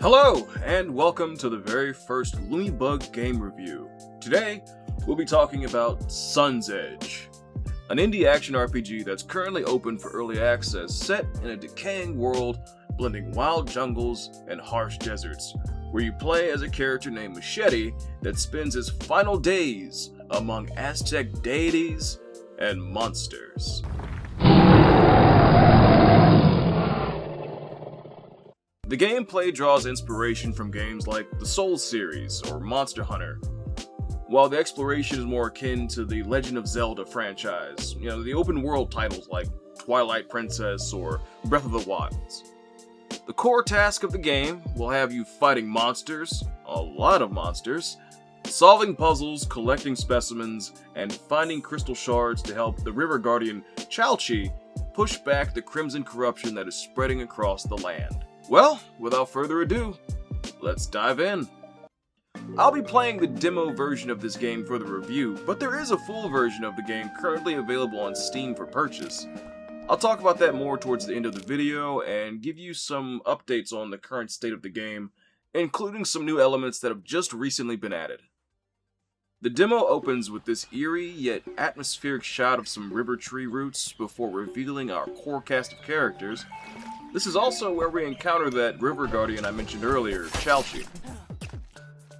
Hello, and welcome to the very first Lumibug game review. Today, we'll be talking about Sun's Edge, an indie action RPG that's currently open for early access, set in a decaying world blending wild jungles and harsh deserts, where you play as a character named Machete that spends his final days among Aztec deities and monsters. The gameplay draws inspiration from games like the Souls series or Monster Hunter, while the exploration is more akin to the Legend of Zelda franchise, the open world titles like Twilight Princess or Breath of the Wilds. The core task of the game will have you fighting monsters, a lot of monsters, solving puzzles, collecting specimens, and finding crystal shards to help the river guardian Chalchi push back the crimson corruption that is spreading across the land. Well, without further ado, let's dive in. I'll be playing the demo version of this game for the review, but there is a full version of the game currently available on Steam for purchase. I'll talk about that more towards the end of the video and give you some updates on the current state of the game, including some new elements that have just recently been added. The demo opens with this eerie yet atmospheric shot of some river tree roots before revealing our core cast of characters. This is also where we encounter that river guardian I mentioned earlier, Chalchi.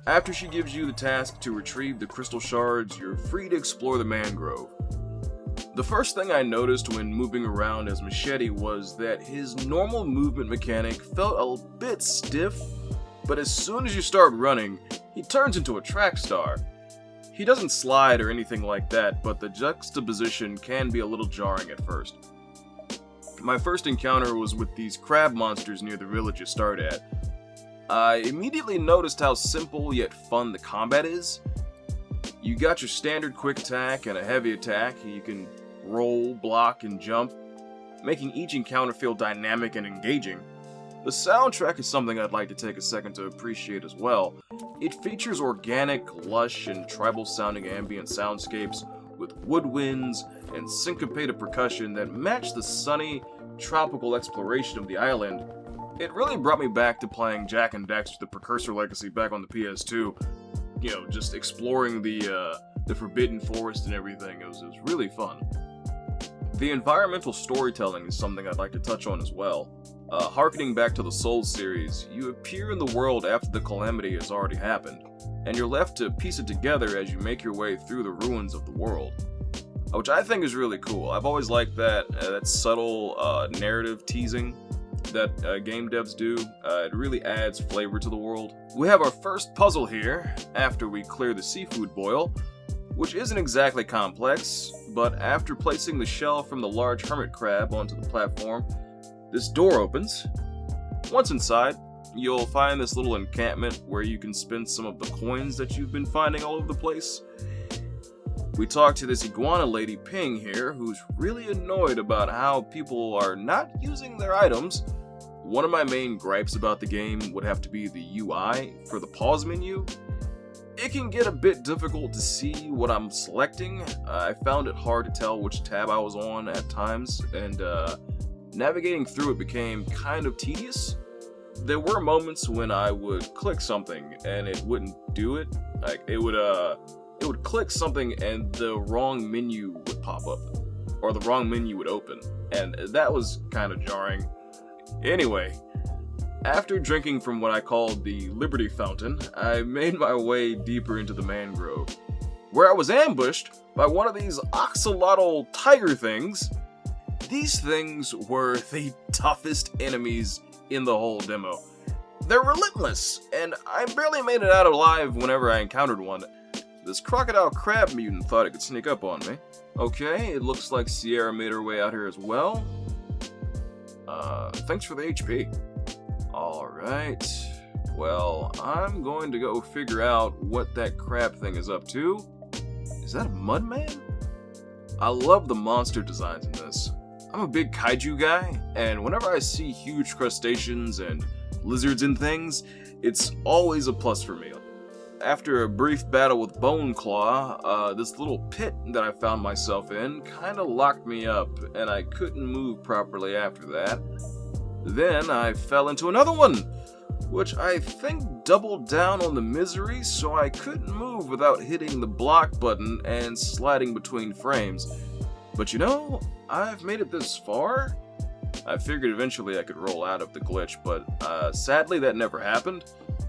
After she gives you the task to retrieve the crystal shards, you're free to explore the mangrove. The first thing I noticed when moving around as Machete was that his normal movement mechanic felt a bit stiff, but as soon as you start running, he turns into a track star. He doesn't slide or anything like that, but the juxtaposition can be a little jarring at first. My first encounter was with these crab monsters near the village you start at. I immediately noticed how simple yet fun the combat is. You got your standard quick attack and a heavy attack. You can roll, block, and jump, making each encounter feel dynamic and engaging. The soundtrack is something I'd like to take a second to appreciate as well. It features organic, lush, and tribal-sounding ambient soundscapes with woodwinds and syncopated percussion that match the sunny, tropical exploration of the island. It really brought me back to playing Jak and Daxter: The Precursor Legacy back on the PS2. Just exploring the Forbidden Forest and everything. It was really fun. The environmental storytelling is something I'd like to touch on as well. Harkening back to the Souls series, you appear in the world after the calamity has already happened, and you're left to piece it together as you make your way through the ruins of the world, which I think is really cool. I've always liked that subtle narrative teasing that game devs do. It really adds flavor to the world. We have our first puzzle here, after we clear the seafood boil, which isn't exactly complex, but after placing the shell from the large hermit crab onto the platform, this door opens. Once inside, you'll find this little encampment where you can spend some of the coins that you've been finding all over the place. We talk to this iguana lady Ping here, who's really annoyed about how people are not using their items. One of my main gripes about the game would have to be the UI for the pause menu. It can get a bit difficult to see what I'm selecting. I found it hard to tell which tab I was on at times, and navigating through it became kind of tedious. There were moments when I would click something and it wouldn't do it. Like it would click something and the wrong menu would pop up, or the wrong menu would open, and that was kind of jarring. Anyway, after drinking from what I called the Liberty Fountain, I made my way deeper into the mangrove, where I was ambushed by one of these axolotl tiger things. These things were the toughest enemies in the whole demo. They're relentless, and I barely made it out alive whenever I encountered one. This crocodile crab mutant thought it could sneak up on me. Okay, it looks like Sierra made her way out here as well. Thanks for the HP. Alright, well, I'm going to go figure out what that crab thing is up to. Is that a Mudman? I love the monster designs in this. I'm a big kaiju guy, and whenever I see huge crustaceans and lizards and things, it's always a plus for me. After a brief battle with Bone Claw, this little pit that I found myself in kinda locked me up, and I couldn't move properly after that. Then I fell into another one! which I think doubled down on the misery so I couldn't move without hitting the block button and sliding between frames. But you know, I've made it this far. I figured eventually I could roll out of the glitch, but sadly that never happened.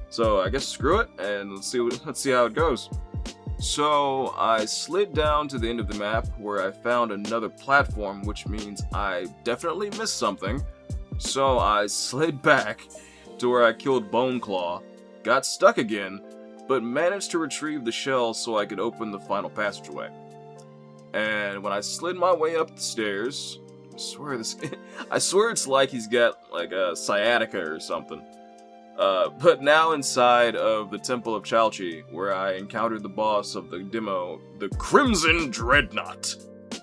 So I guess screw it, and let's see how it goes. So I slid down to the end of the map where I found another platform, which means I definitely missed something. So I slid back to where I killed Boneclaw, got stuck again, but managed to retrieve the shell so I could open the final passageway. And when I slid my way up the stairs, I swear it's like he's got like a sciatica or something. But now inside of the Temple of Chalchi, where I encountered the boss of the demo, the Crimson Dreadnought,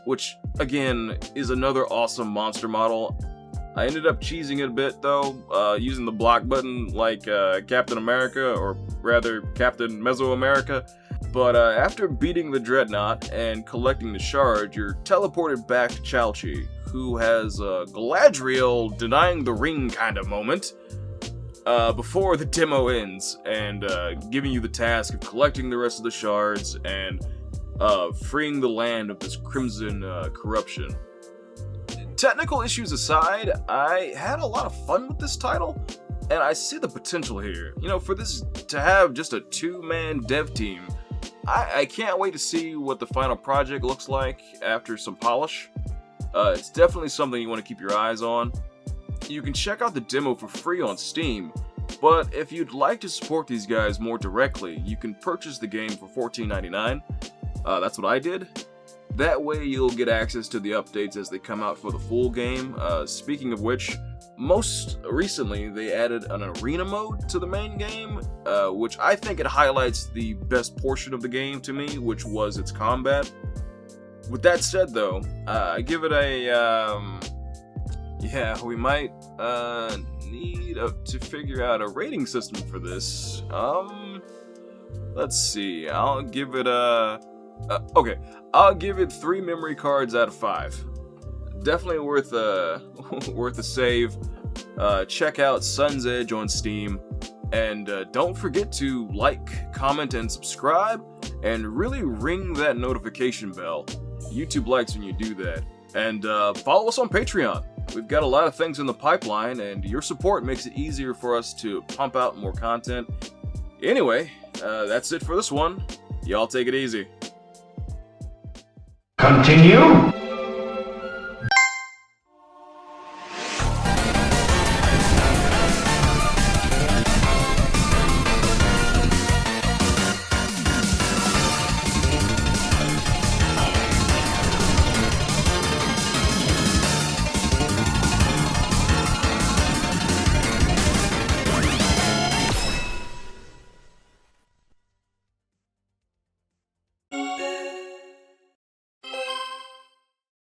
which again is another awesome monster model. I ended up cheesing it a bit though, using the block button like Captain America, or rather Captain Mesoamerica. But after beating the Dreadnought and collecting the shard, you're teleported back to Chalchi, who has a Galadriel denying the ring kind of moment before the demo ends, and giving you the task of collecting the rest of the shards and freeing the land of this crimson corruption. Technical issues aside, I had a lot of fun with this title, and I see the potential here. You know, for this to have just a two-man dev team, I can't wait to see what the final project looks like after some polish. It's definitely something you want to keep your eyes on. You can check out the demo for free on Steam, but if you'd like to support these guys more directly, you can purchase the game for $14.99. That's what I did. That way you'll get access to the updates as they come out for the full game. Speaking of which, most recently they added an arena mode to the main game, which I think it highlights the best portion of the game to me, which was its combat. With that said though, I give it a, yeah, we might need to figure out a rating system for this. Let's see, I'll give it a... okay, I'll give it 3 memory cards out of 5. Definitely worth a save. Check out Sun's Edge on Steam, and don't forget to like, comment, and subscribe, and really ring that notification bell. YouTube likes when you do that. And follow us on Patreon. We've got a lot of things in the pipeline, and your support makes it easier for us to pump out more content. Anyway, that's it for this one. Y'all take it easy. Continue?